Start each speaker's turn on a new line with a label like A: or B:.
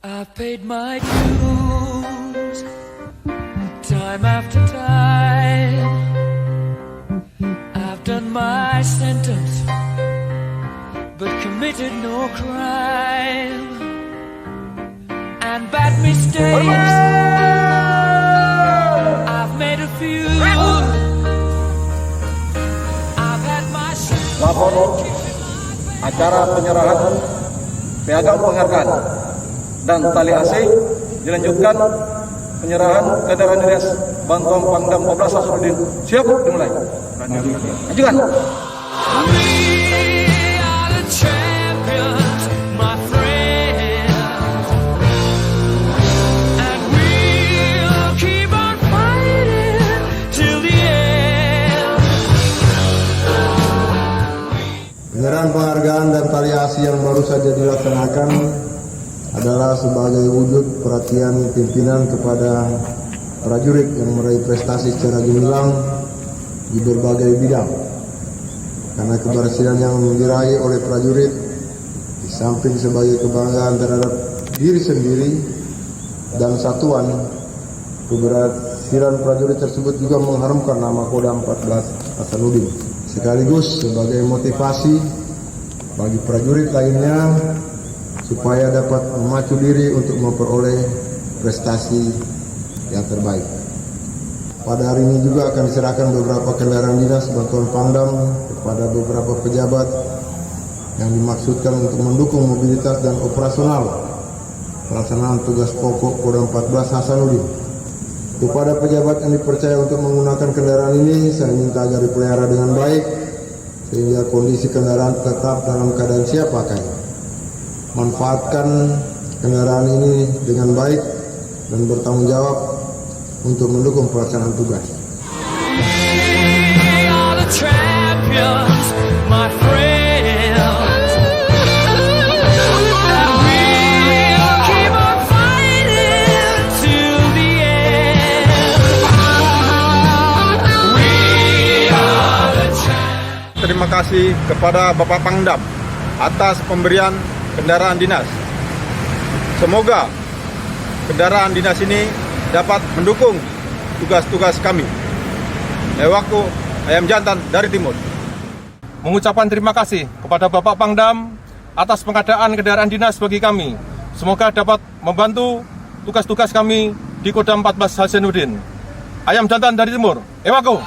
A: I've paid my dues time after time. I've done my sentence but committed no crime. And bad mistakes I've made a few. I've had my
B: Lapor acara penyerahan piagam penghargaan dan tali asih dilanjutkan penyerahan kendaraan dinas bantuan Pangdam 14 Hasanuddin. Siap dimulai. Ajukan.
C: Penyerahan penghargaan dan tali asih yang baru saja dilaksanakan adalah sebagai wujud perhatian pimpinan kepada prajurit yang meraih prestasi secara gemilang di berbagai bidang. Karena keberhasilan yang diraih oleh prajurit di samping sebagai kebanggaan terhadap diri sendiri dan satuan, keberhasilan prajurit tersebut juga mengharumkan nama Kodam 14 Hasanuddin, sekaligus sebagai motivasi bagi prajurit lainnya supaya dapat memacu diri untuk memperoleh prestasi yang terbaik. Pada hari ini juga akan diserahkan beberapa kendaraan dinas bantuan Pangdam kepada beberapa pejabat yang dimaksudkan untuk mendukung mobilitas dan operasional pelaksanaan tugas pokok Kodam 14 Hasanuddin. Kepada pejabat yang dipercaya untuk menggunakan kendaraan ini, saya minta agar dipelihara dengan baik sehingga kondisi kendaraan tetap dalam keadaan siap pakai. Manfaatkan kendaraan ini dengan baik dan bertanggung jawab untuk mendukung pelaksanaan tugas.
B: Terima kasih kepada Bapak Pangdam atas pemberian kendaraan dinas. Semoga kendaraan dinas ini dapat mendukung tugas-tugas kami. Ewaku Ayam Jantan dari Timur.
D: Mengucapkan terima kasih kepada Bapak Pangdam atas pengadaan kendaraan dinas bagi kami. Semoga dapat membantu tugas-tugas kami di Kodam 14 Hasanuddin. Ayam Jantan dari Timur. Ewaku.